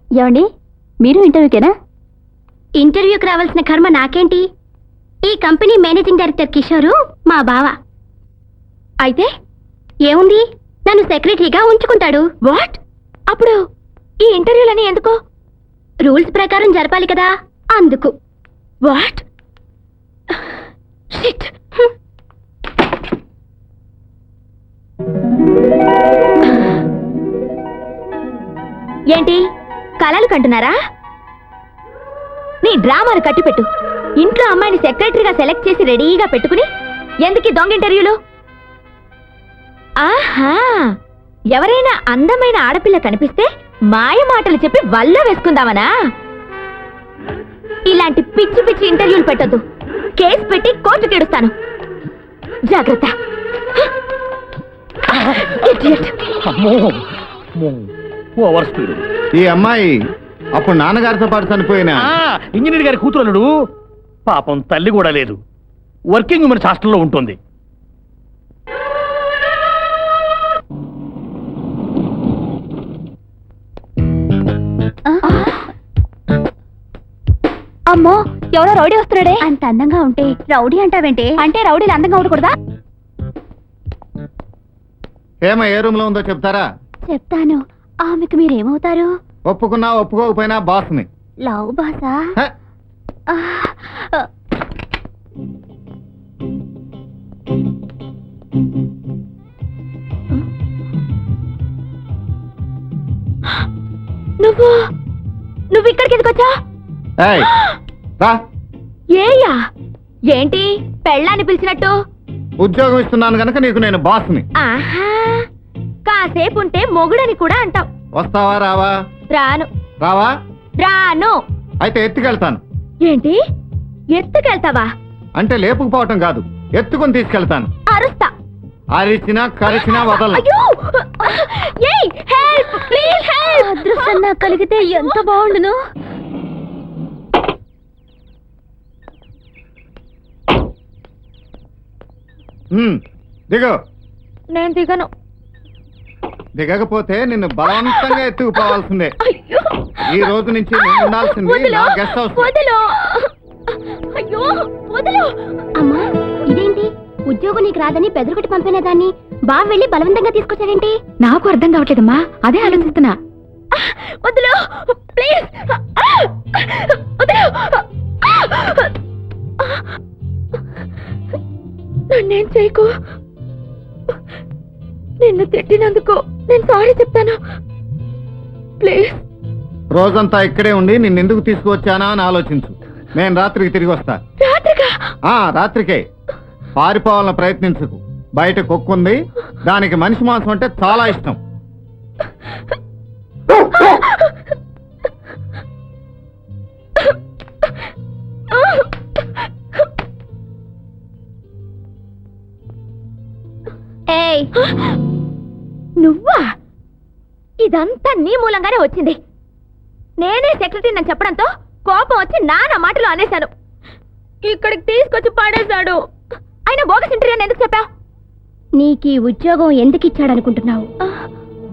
ఏమండి, మీరు ఇంటర్వ్యూకేనా? ఇంటర్వ్యూకి రావాల్సిన కర్మ నాకేంటి? ఈ కంపెనీ మేనేజింగ్ డైరెక్టర్ కిషోరు మా బావ. అయితే ఏముంది, నన్ను సెక్రటరీగా ఉంచుకుంటాడు. వాట్? అప్పుడు ఈ ఇంటర్వ్యూలని ఎందుకు? రూల్స్ ప్రకారం జరపాలి కదా, అందుకు. వాట్? షిట్. ఏంటి కలలు కంటున్నారా? నీ డ్రామాను కట్టిపెట్టు. ఇంట్లో అమ్మాయిని సెక్రటరీగా సెలెక్ట్ చేసి రెడీగా పెట్టుకుని ఎందుకు దొంగ ఇంటర్వ్యూలు? ఆహా, ఎవరైనా అందమైన ఆడపిల్ల కనిపిస్తే మాయ మాటలు చెప్పి వల్ల వేసుకుందామనా? ఇలాంటి పిచ్చి పిచ్చి ఇంటర్వ్యూలు పెట్టొద్దు. కేసు పెట్టి కోర్టుకి ఎడుస్తాను. జాగ్రత్త. ఈ అమ్మాయి అప్పుడు నాన్నగారితో పాటు చనిపోయిన ఇంజనీర్ గారి కూతురు. పాపం తల్లి కూడా లేదు. వర్కింగ్ ఉమెన్స్ హాస్టల్లో ఉంటుంది. అమ్మో, ఎవరో రౌడీ వస్తున్నాడే. అంత అందంగా ఉంటే రౌడీ అంటావేంటి? అంటే రౌడీలు అందంగా ఉండకూడదా? హేమ ఏ రూమ్ లో ఉందో చెప్తారా? చెప్తాను. ఆమెకు మీరేమవుతారు? ఒప్పుకున్నా ఒప్పుకోకపోయినా బాస్ని. లవ్ బాసా? హ? నువ్వు ఇక్కడికి ఎందుకు వచ్చా? ఏయ్, రా. ఏయ్యా, ఏంటి పెళ్ళాన్ని పిలిచినట్టు? ఉద్యోగం ఇస్తున్నాను గనక నీకు నేను బాస్ని. ఆహా, కాసేపు ఉంటే మొగుడని కూడా అంటావు. వస్తావా రావా? రాను. రావా? రాను. అయితే ఎత్తుకెళ్తాను. ఏంటి ఎత్తుకెళ్తావా? అంటే లేపుకుపోవటం కాదు, ఎత్తుకుని తీసుకెళ్తాను. అరుస్తా. అరిచినా కరిచినా వదలను. అయ్యో! ఏయ్, హెల్ప్, ప్లీజ్ హెల్ప్. అదృష్టం నాకు కలిగితే ఎంత బాగుండును. దిగు. నేను దిగను. దిగకపోతే నిన్ను బలవంతంగా ఎత్తుకుపోవాల్సిందే. అయ్యో! ఈ రోజు నుంచి నేను ఉండాల్సింది నా గెస్ట్ హౌస్. వదిలో. అయ్యో, వదిలో. అమ్మా, ఇదేంటి? ఉద్యోగం నీకు రాదని బెదరుకొట్టి పంపిన దాన్ని బావ వెళ్ళి బలవంతంగా తీసుకొచ్చాడేంటి? నాకు అర్థం కావట్లేదమ్మా, అదే ఆలోచిస్తున్నా. వదిలో, ప్లీజ్. వదిలో. నన్నేం చేయకు. నిన్ను తిట్టినందుకు నేను సారీ చెప్తాను. ప్లీజ్. రోజంతా ఇక్కడే ఉండి నిన్నెందుకు తీసుకువచ్చానా అని ఆలోచించు. నేను రాత్రికి తిరిగి వస్తా. రాత్రిగా? రాత్రికే. పారిపోవాలని ప్రయత్నించకు. బయట కుక్కుంది, దానికి మనిషి మాంసం అంటే చాలా ఇష్టం. ఏయ్, నువ్వా? ఇదంతా నీ మూలంగానే వచ్చింది. నేనే సెక్రటరీ అని చెప్పడంతో కోపం వచ్చి నాన్న మాటలు అనేశాను. ఇక్కడికి తీసుకొచ్చి పడేశాడు. ఆయన బోగస్ ఇంటర్వ్యూ అని ఎందుకు చెప్పావు? నీకీ ఉద్యోగం ఎందుకు ఇచ్చాడనుకుంటున్నావు?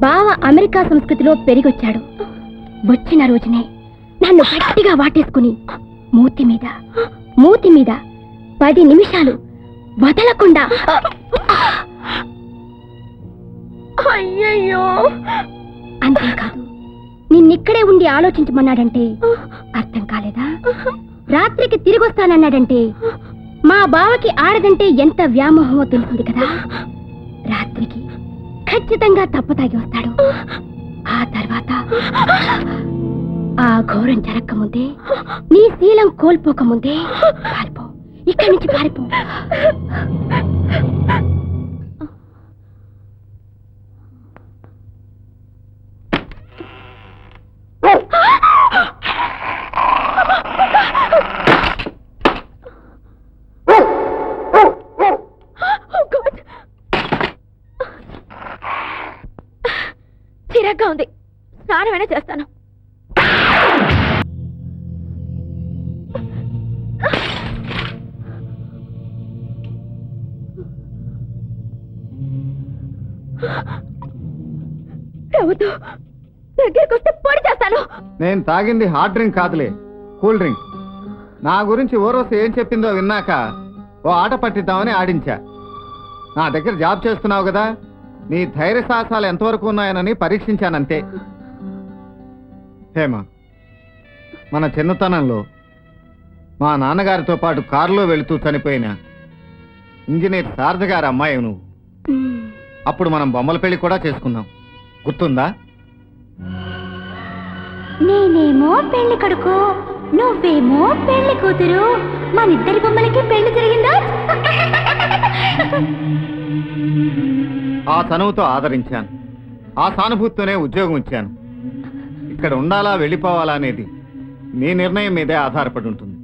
బావ అమెరికా సంస్కృతిలో పెరిగొచ్చాడు. వచ్చిన రోజునే నన్ను గట్టిగా వాటేసుకుని మూతి మీద 10 నిమిషాలు వదలకుండా. అయ్యయ్యో! అంతేకాదు, నిన్నిక్కడే ఉండి ఆలోచించమన్నాడంటే అర్థం కాలేదా? రాత్రికి తిరిగొస్తానన్నాడంటే మా బావకి ఆడదంటే ఎంత వ్యామోహమో తెలిసింది కదా. రాత్రికి ఖచ్చితంగా తప్పతాగి వస్తాడు. ఆ తర్వాత ఆ ఘోరం జరగకముందే, నీ శీలం కోల్పోకముందే పారిపో. ఇక్కడి నుంచి పారిపో. చిరాగ్గా ఉంది. స్నానమైనా చేస్తాను. దగ్గరికి వస్తే పొడి చేస్తాను. నేను తాగింది హార్డ్ డ్రింక్ కాదులే, కూల్ డ్రింక్. నా గురించి ఓరోసి ఏం చెప్పిందో విన్నాక ఓ ఆట పట్టిద్దామని ఆడించా. నా దగ్గర జాబ్ చేస్తున్నావు కదా, నీ ధైర్య సాహసాలు ఎంతవరకు ఉన్నాయనని పరీక్షించానంతే. హేమ, మన చిన్నతనంలో మా నాన్నగారితో పాటు కారులో వెళుతూ చనిపోయిన ఇంజనీర్ శారద గారి అమ్మాయి నువ్వు. అప్పుడు మనం బొమ్మల పెళ్లి కూడా చేసుకున్నాం, గుర్తుందా? నేనేమో పెళ్లి కొడుకు, నువ్వేమో పెళ్లి కూతురు, మన ఇద్దరి బొమ్మలకి పెళ్లి జరిగిందా? ఆ చనువుతో ఆదరించాను, ఆ సానుభూతితోనే ఉద్యోగం ఇచ్చాను. ఇక్కడ ఉండాలా వెళ్ళిపోవాలా అనేది నీ నిర్ణయం మీదే ఆధారపడి ఉంటుంది.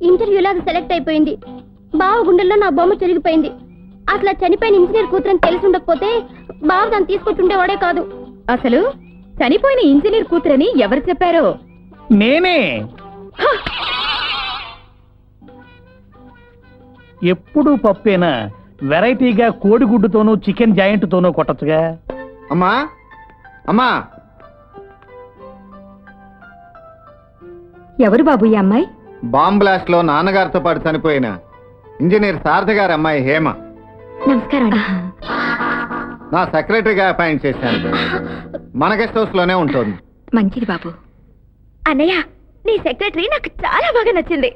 ఇంటర్వ్యూలో అది సెలెక్ట్ అయిపోయింది. బావ గుండెల్లో నా బొమ్మ చెరిగిపోయింది. అసలు ఆ చనిపోయిన ఇంజనీర్ కూతురని తెలిసి ఉండకపోతే బావ దాన్ని తీసుకొచ్చి ఉండేవాడే కాదు. అసలు చనిపోయిన ఇంజనీర్ కూతురని ఎవరు చెప్పారో? నేనే. ఎప్పుడు పప్పేనా, వెరైటీగా కోడిగుడ్డుతోనూ చికెన్ జాయింట్తోనూ కొట్టచ్చుగా. అమ్మా అమ్మా, ఎవరు బాబు ఈ అమ్మాయి? బాంబ్ బ్లాస్ట్ లో నాన్నగారితో పాటు చనిపోయిన ఇంజనీర్ శారద గారి అమ్మాయి హేమ. నమస్కారం. నా సెక్రటరీగా అపాయింట్ చేశాను. మన గెస్ట్ హౌస్ లోనే ఉంటుంది. మంచిది బాబు. అన్నయ్య, నీ సెక్రటరీ నాకు చాలా బాగా నచ్చింది.